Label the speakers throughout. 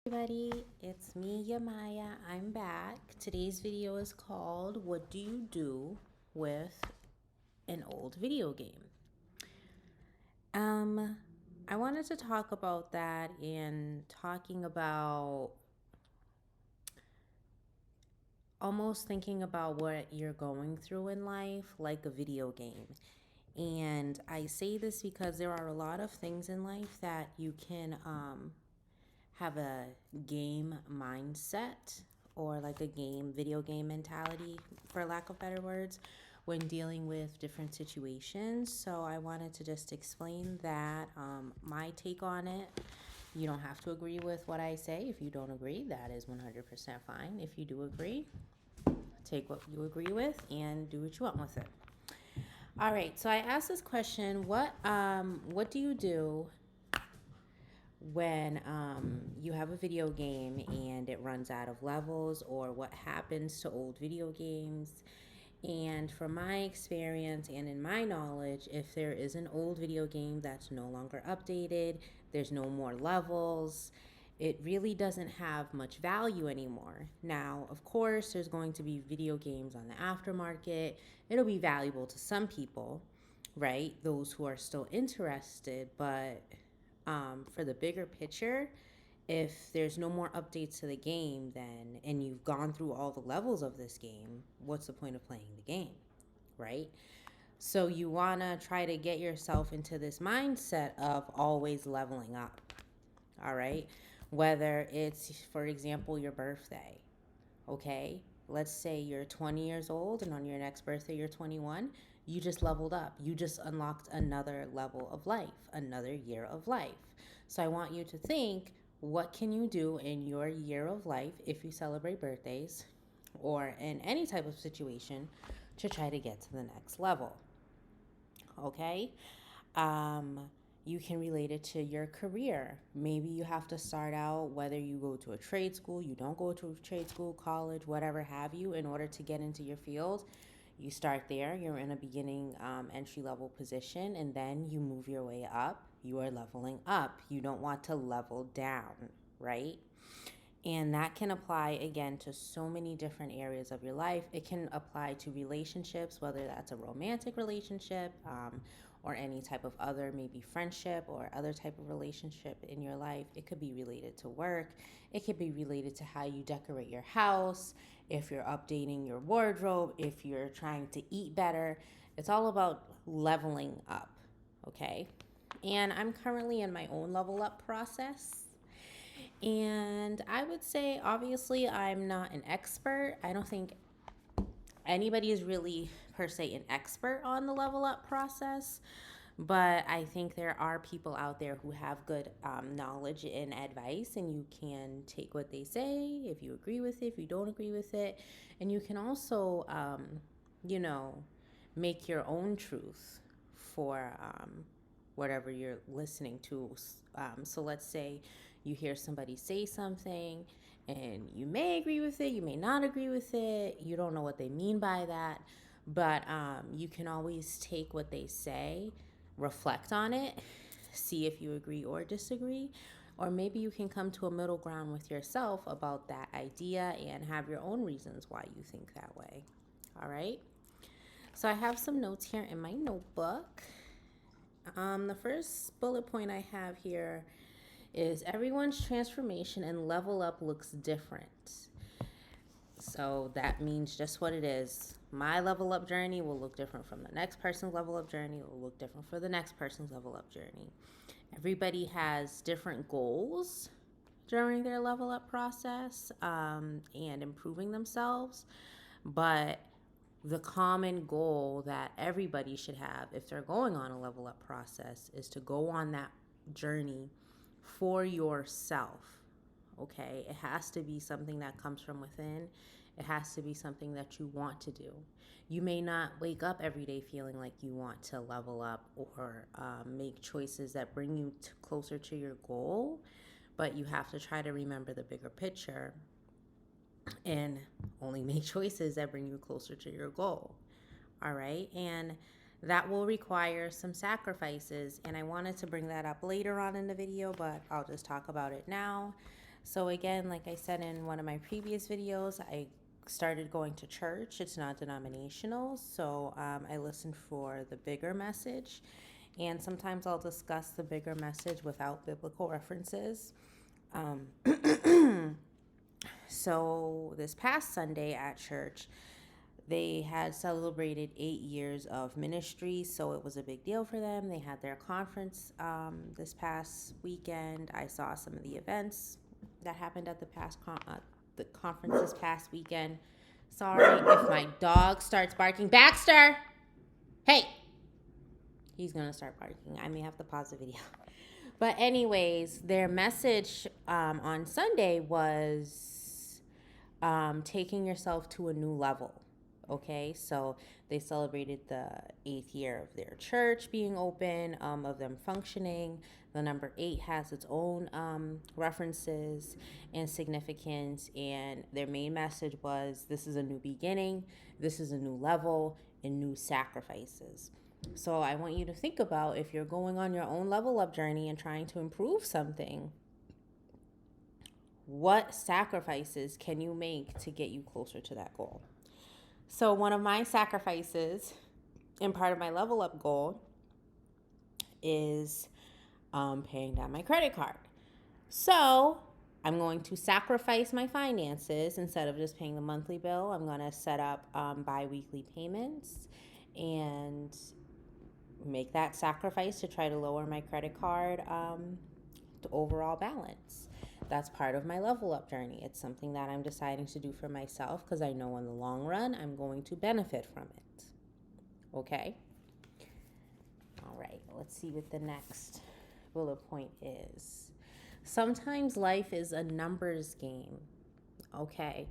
Speaker 1: Everybody, it's me, Yamaya. I'm back. Today's video is called What Do You Do with an Old Video Game? Um, I wanted to talk about that and talking about almost thinking about what you're going through in life like a video game. And I say this because there are a lot of things in life that you can have a game mindset or like a video game mentality, for lack of better words, when dealing with different situations. So I wanted to just explain that, my take on it. You don't have to agree with what I say. If you don't agree, that is 100% fine. If you do agree, take what you agree with and do what you want with it. All right, so I asked this question: what do you do when you have a video game and it runs out of levels, or what happens to old video games? And from my experience and in my knowledge, if there is an old video game that's no longer updated, there's no more levels, it really doesn't have much value anymore. Now, of course, there's going to be video games on the aftermarket. It'll be valuable to some people, right? Those who are still interested, but for the bigger picture, if there's no more updates to the game, then and you've gone through all the levels of this game, what's the point of playing the game, right? So you want to try to get yourself into this mindset of always leveling up. All right? Whether it's, for example, your birthday, okay? Let's say you're 20 years old and on your next birthday you're 21. You just leveled up. You just unlocked another level of life, another year of life. So I want you to think, what can you do in your year of life if you celebrate birthdays or in any type of situation to try to get to the next level? Okay? Um, you can relate it to your career. Maybe you have to start out, whether you go to a trade school, you don't go to a trade school, college, whatever have you, in order to get into your field. You start there, you're in a beginning entry level position, and then you move your way up. You are leveling up. You don't want to level down, right? And that can apply again to so many different areas of your life. It can apply to relationships, whether that's a romantic relationship, or any type of other, maybe friendship or other type of relationship in your life. It could be related to work. It could be related to how you decorate your house, if you're updating your wardrobe, if you're trying to eat better. It's all about leveling up, okay? And I'm currently in my own level up process. And I would say, obviously, I'm not an expert. I don't think anybody is really, per se, an expert on the level up process. But I think there are people out there who have good knowledge and advice, and you can take what they say if you agree with it, if you don't agree with it. And you can also, you know, make your own truth for whatever you're listening to. So let's say you hear somebody say something and you may agree with it, you may not agree with it, you don't know what they mean by that, but you can always take what they say, reflect on it, see if you agree or disagree. Or maybe you can come to a middle ground with yourself about that idea and have your own reasons why you think that way. All right? So I have some notes here in my notebook. The first bullet point I have here is everyone's transformation and level up looks different. So that means just what it is. My level up journey will look different from the next person's level up journey. It will look different for the next person's level up journey. Everybody has different goals during their level up process, and improving themselves. But the common goal that everybody should have if they're going on a level up process is to go on that journey for yourself. Okay, it has to be something that comes from within. It has to be something that you want to do. You may not wake up every day feeling like you want to level up or make choices that bring you closer to your goal, but you have to try to remember the bigger picture and only make choices that bring you closer to your goal. All right. And that will require some sacrifices. And I wanted to bring that up later on in the video, but I'll just talk about it now. So, again, like I said in one of my previous videos, I started going to church. It's not denominational, so I listen for the bigger message. And sometimes I'll discuss the bigger message without biblical references. Um, so, this past Sunday at church, they had celebrated 8 years of ministry, so it was a big deal for them. They had their conference this past weekend. I saw some of the events that happened at the conference this past weekend. Sorry if my dog starts barking. Baxter! Hey! He's gonna start barking. I may have to pause the video. But anyways, their message on Sunday was taking yourself to a new level. Okay, so they celebrated the 8th year of their church being open, of them functioning. The number 8 has its own references and significance, and their main message was this is a new beginning, this is a new level, and new sacrifices. So I want you to think about if you're going on your own level up journey and trying to improve something, what sacrifices can you make to get you closer to that goal? So, one of my sacrifices and part of my level up goal is paying down my credit card. So, I'm going to sacrifice my finances instead of just paying the monthly bill. I'm going to set up bi weekly payments and make that sacrifice to try to lower my credit card overall balance. That's part of my level up journey. It's something that I'm deciding to do for myself because I know in the long run I'm going to benefit from it. Okay? All right, let's see what the next bullet point is. Sometimes life is a numbers game. Okay?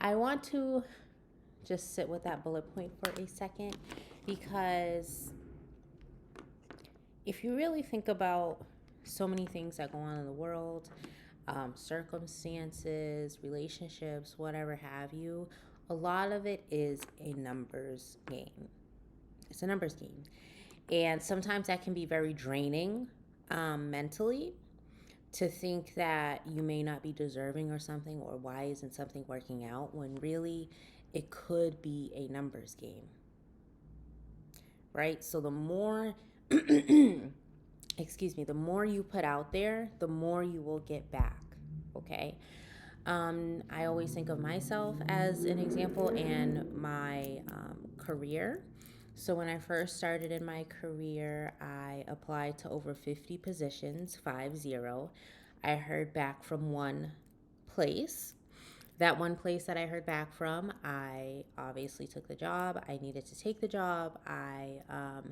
Speaker 1: I want to just sit with that bullet point for a second because if you really think about so many things that go on in the world, circumstances, relationships, whatever have you, a lot of it is a numbers game. It's a numbers game. And sometimes that can be very draining mentally to think that you may not be deserving or something, or why isn't something working out, when really it could be a numbers game. Right? So the more the more you put out there, the more you will get back. Okay. I always think of myself as an example and my career. So when I first started in my career, I applied to over 50 positions, 50. I heard back from one place. That one place that I heard back from, I obviously took the job. I needed to take the job. I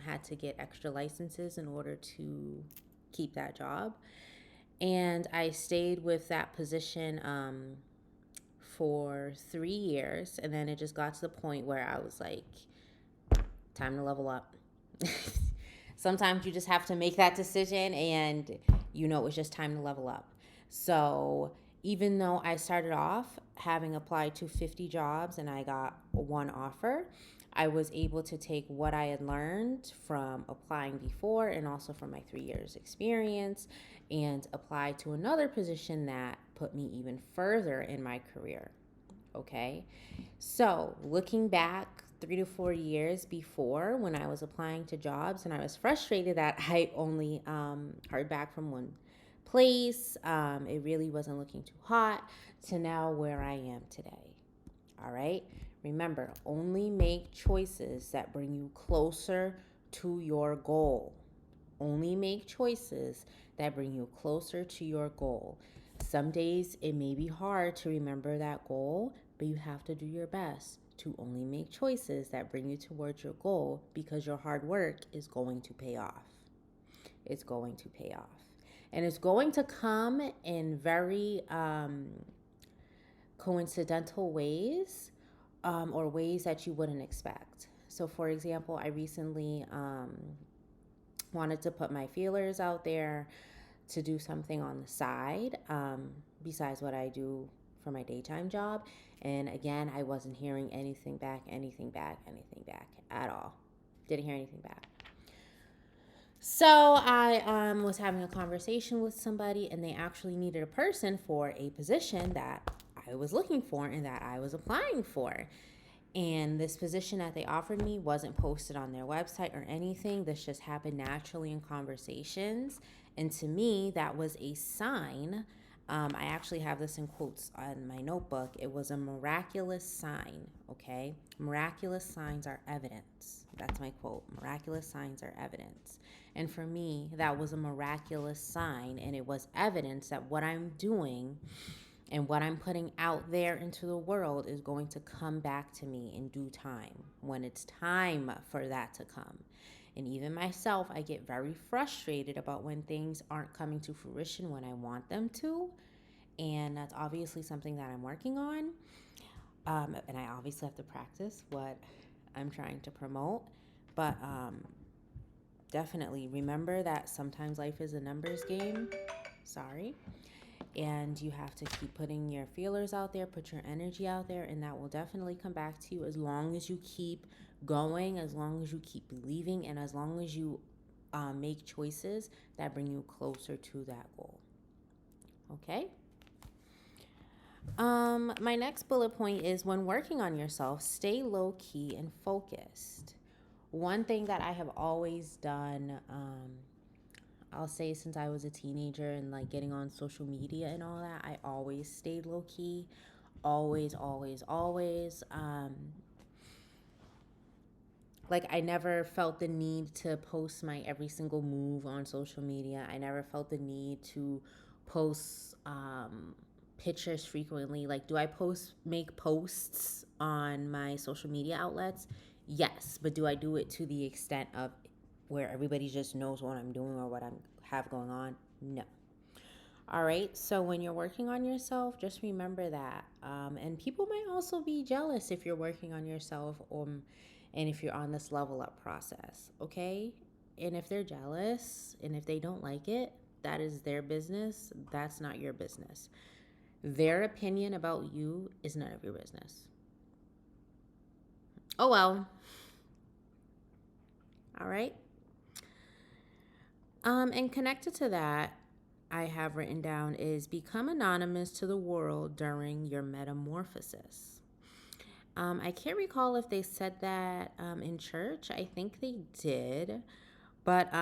Speaker 1: had to get extra licenses in order to keep that job. And I stayed with that position for 3 years. And then it just got to the point where I was like, time to level up. Sometimes you just have to make that decision, and it was just time to level up. So even though I started off having applied to 50 jobs and I got one offer, I was able to take what I had learned from applying before and also from my 3 years experience and apply to another position that put me even further in my career. Okay. So looking back 3 to 4 years before, when I was applying to jobs and I was frustrated that I only heard back from one place, it really wasn't looking too hot, to now where I am today. All right. Remember, only make choices that bring you closer to your goal. Only make choices that bring you closer to your goal. Some days it may be hard to remember that goal, but you have to do your best to only make choices that bring you towards your goal, because your hard work is going to pay off. It's going to pay off. And it's going to come in very coincidental ways, or ways that you wouldn't expect. So, for example, I recently wanted to put my feelers out there to do something on the side, besides what I do for my daytime job. And again, I wasn't hearing anything back at all. Didn't hear anything back. So I was having a conversation with somebody, and they actually needed a person for a position that I was looking for and that I was applying for. And this position that they offered me wasn't posted on their website or anything. This just happened naturally in conversations. And to me, that was a sign. I actually have this in quotes on my notebook. It was a miraculous sign, okay? Miraculous signs are evidence. That's my quote. Miraculous signs are evidence. And for me, that was a miraculous sign, and it was evidence that what I'm doing and what I'm putting out there into the world is going to come back to me in due time, when it's time for that to come. And even myself, I get very frustrated about when things aren't coming to fruition when I want them to. And that's obviously something that I'm working on. And I obviously have to practice what I'm trying to promote. But definitely remember that sometimes life is a numbers game. Sorry. And you have to keep putting your feelers out there, put your energy out there, and that will definitely come back to you as long as you keep going, as long as you keep believing, and as long as you make choices that bring you closer to that goal. Okay? My next bullet point is when working on yourself, stay low key and focused. One thing that I have always done, I'll say since I was a teenager and like getting on social media and all that, I always stayed low key. Always, always, always. Like I never felt the need to post my every single move on social media. I never felt the need to post pictures frequently. Like, do I make posts on my social media outlets? Yes, but do I do it to the extent of where everybody just knows what I'm doing or what I have going on? No. All right. So when you're working on yourself, just remember that. And people might also be jealous if you're working on yourself, and if you're on this level up process. Okay. And if they're jealous and if they don't like it, that is their business. That's not your business. Their opinion about you is none of your business. Oh, well. All right. And connected to that, I have written down is become anonymous to the world during your metamorphosis. I can't recall if they said that in church. I think they did. But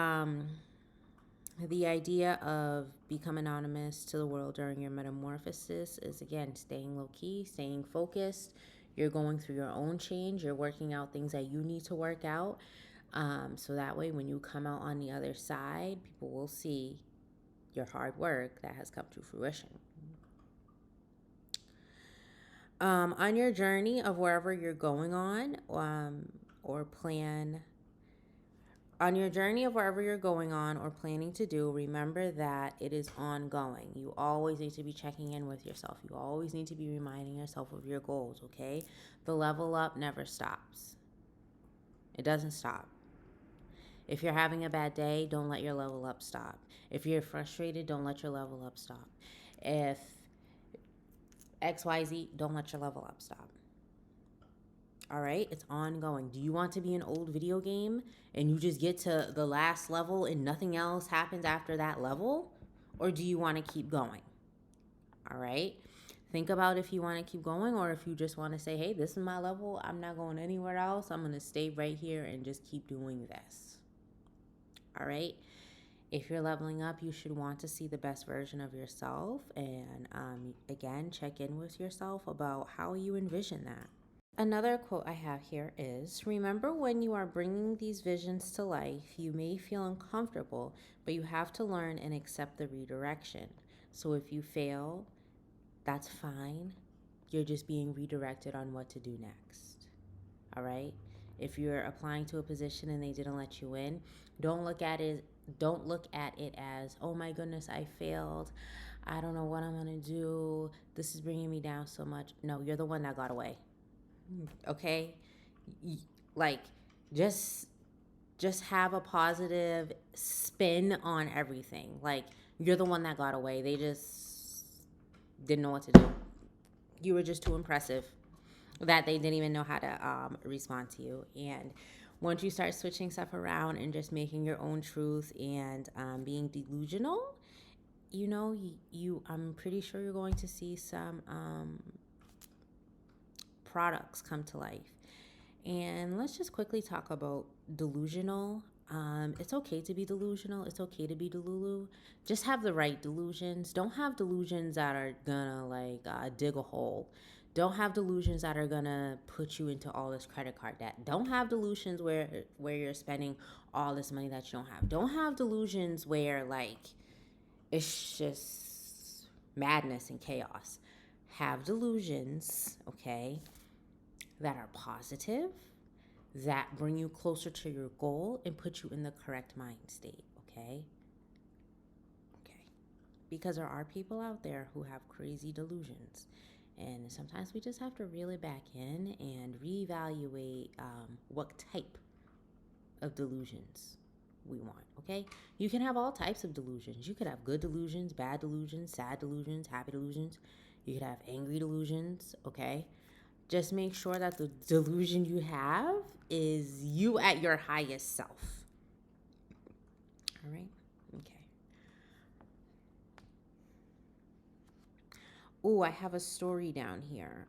Speaker 1: the idea of become anonymous to the world during your metamorphosis is, again, staying low key, staying focused. You're going through your own change. You're working out things that you need to work out. So that way, when you come out on the other side, people will see your hard work that has come to fruition. On your journey of wherever you're going or plan on your journey of wherever you're going on or planning to do, remember that it is ongoing. You always need to be checking in with yourself. You always need to be reminding yourself of your goals, okay? The level up never stops. It doesn't stop. If you're having a bad day, don't let your level up stop. If you're frustrated, don't let your level up stop. If XYZ, don't let your level up stop. All right, it's ongoing. Do you want to be an old video game and you just get to the last level and nothing else happens after that level? Or do you want to keep going? All right, think about if you want to keep going or if you just want to say, hey, this is my level. I'm not going anywhere else. I'm going to stay right here and just keep doing this. All right. If you're leveling up, you should want to see the best version of yourself. And again, check in with yourself about how you envision that. Another quote I have here is remember when you are bringing these visions to life, you may feel uncomfortable, but you have to learn and accept the redirection. So if you fail, that's fine. You're just being redirected on what to do next. All right? If you're applying to a position and they didn't let you in, don't look at it as, "Oh my goodness, I failed. I don't know what I'm going to do. This is bringing me down so much." No, you're the one that got away. Okay? Like just just have a positive spin on everything. Like you're the one that got away. They just didn't know what to do. You were just too impressive that they didn't even know how to respond to you. And Once you start switching stuff around and just making your own truth and being delusional, I'm pretty sure you're going to see some products come to life. And let's just quickly talk about delusional. It's okay to be delusional. It's okay to be delulu. Just have the right delusions. Don't have delusions that are gonna dig a hole. Don't have delusions that are gonna put you into all this credit card debt. Don't have delusions where you're spending all this money that you don't have. Don't have delusions where it's just madness and chaos. Have delusions, okay, that are positive, that bring you closer to your goal and put you in the correct mind state, okay? Okay. Because there are people out there who have crazy delusions. And sometimes we just have to reel it back in and reevaluate what type of delusions we want, okay? You can have all types of delusions. You could have good delusions, bad delusions, sad delusions, happy delusions. You could have angry delusions, okay? Just make sure that the delusion you have is you at your highest self. All right? Okay. Oh, I have a story down here.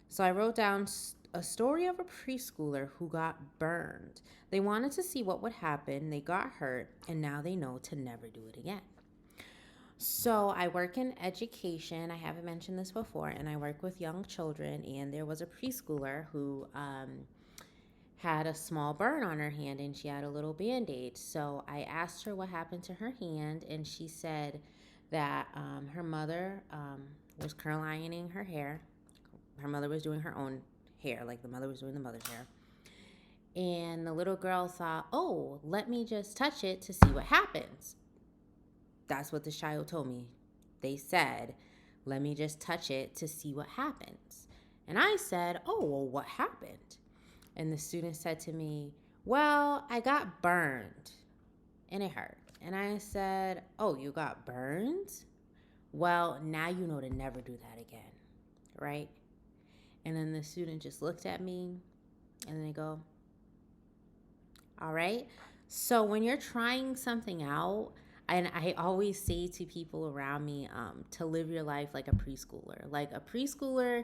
Speaker 1: So I wrote down a story of a preschooler who got burned. They wanted to see what would happen. They got hurt, and now they know to never do it again. So I work in education. I haven't mentioned this before, and I work with young children. And there was a preschooler who had a small burn on her hand, and she had a little Band-Aid. So I asked her what happened to her hand, and she said that her mother was curl ironing her hair. Her mother was doing her own hair, like the mother was doing the mother's hair. And the little girl thought, oh, let me just touch it to see what happens. That's what the child told me. They said, let me just touch it to see what happens. And I said, oh, well, what happened? And the student said to me, well, I got burned and it hurt. And I said, oh, you got burned? Well, now you know to never do that again, right? And then the student just looked at me and they go, all right. So when you're trying something out, and I always say to people around me to live your life like a preschooler. Like a preschooler,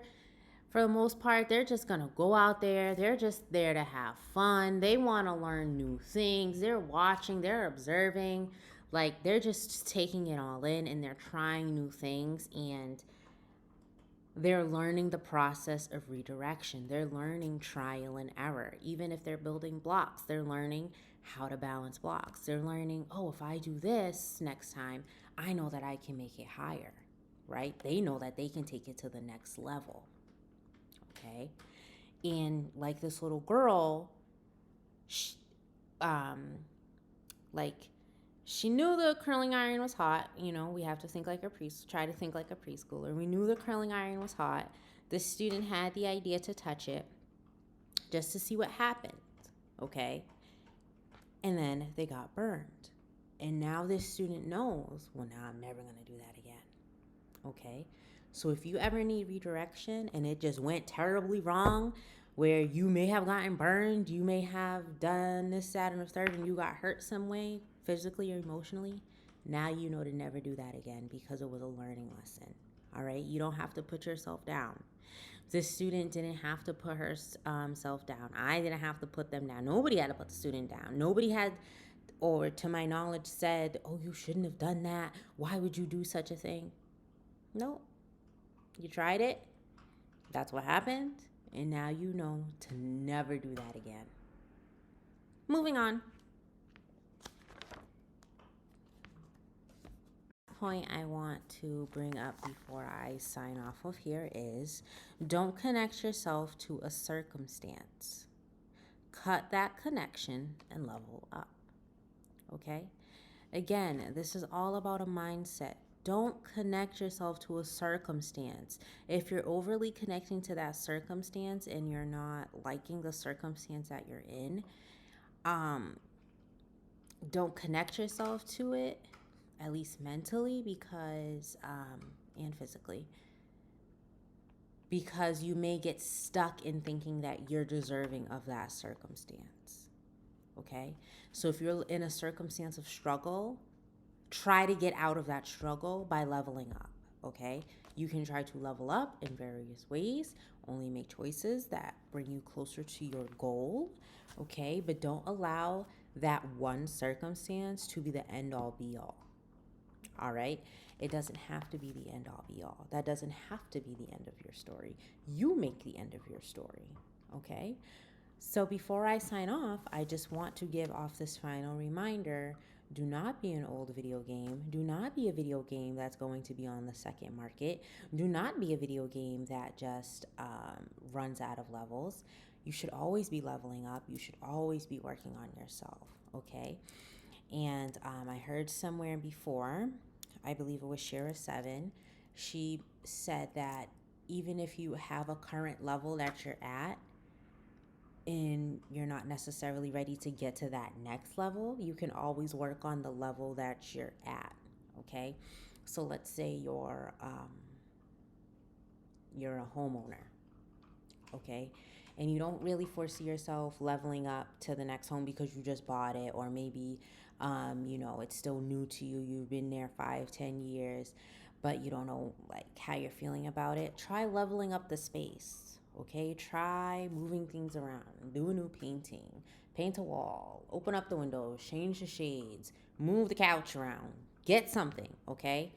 Speaker 1: for the most part, they're just going to go out there. They're just there to have fun. They want to learn new things. They're watching, they're observing. Like they're just taking it all in and they're trying new things. And they're learning the process of redirection. They're learning trial and error. Even if they're building blocks, they're learning how to balance blocks. They're learning, oh, if I do this next time, I know that I can make it higher, right? They know that they can take it to the next level, okay? And like this little girl, she, she knew the curling iron was hot. We have to think like try to think like a preschooler. We knew the curling iron was hot. The student had the idea to touch it just to see what happened, okay? And then they got burned. And now this student knows, well, now I'm never going to do that again, okay? So if you ever need redirection and it just went terribly wrong, where you may have gotten burned, you may have done this, that, and the third, and you got hurt some way, physically or emotionally, now you know to never do that again because it was a learning lesson, all right? You don't have to put yourself down. This student didn't have to put herself down. I didn't have to put them down. Nobody had to put the student down. Nobody had, or to my knowledge, said, oh, you shouldn't have done that. Why would you do such a thing? No. You tried it. That's what happened. And now you know to never do that again. Moving on. Point I want to bring up before I sign off of here is don't connect yourself to a circumstance. Cut that connection and level up. Okay? Again, this is all about a mindset. Don't connect yourself to a circumstance. If you're overly connecting to that circumstance and you're not liking the circumstance that you're in, don't connect yourself to it, at least mentally, because and physically, because you may get stuck in thinking that you're deserving of that circumstance. Okay? So if you're in a circumstance of struggle, try to get out of that struggle by leveling up. Okay? You can try to level up in various ways. Only make choices that bring you closer to your goal. Okay? But don't allow that one circumstance to be the end all be all. All right? It doesn't have to be the end all be all. That doesn't have to be the end of your story. You make the end of your story. Okay? So before I sign off, I just want to give off this final reminder. Do not be an old video game. Do not be a video game that's going to be on the second market. Do not be a video game that just runs out of levels. You should always be leveling up. You should always be working on yourself, okay? And I heard somewhere before, I believe it was Shara7, she said that even if you have a current level that you're at, and you're not necessarily ready to get to that next level, you can always work on the level that you're at. Okay, so let's say you're a homeowner. Okay, and you don't really foresee yourself leveling up to the next home because you just bought it, or maybe it's still new to you. You've been there 5-10 years, but you don't know like how you're feeling about it. Try leveling up the space. Okay, try moving things around, do a new painting, paint a wall, open up the windows, change the shades, move the couch around, get something. Okay,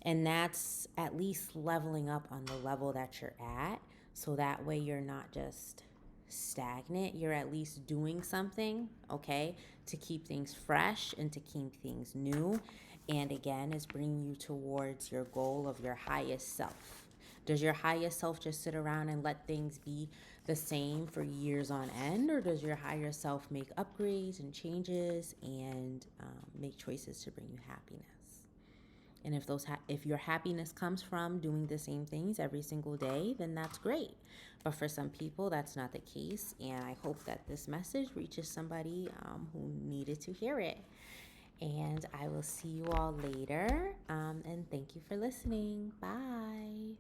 Speaker 1: and that's at least leveling up on the level that you're at, so that way you're not just stagnant. You're at least doing something, okay, to keep things fresh and to keep things new, and again is bringing you towards your goal of your highest self. Does your highest self just sit around and let things be the same for years on end, or does your higher self make upgrades and changes and make choices to bring you happiness? And if your happiness comes from doing the same things every single day, then that's great. But for some people, that's not the case. And I hope that this message reaches somebody who needed to hear it. And I will see you all later. And thank you for listening. Bye.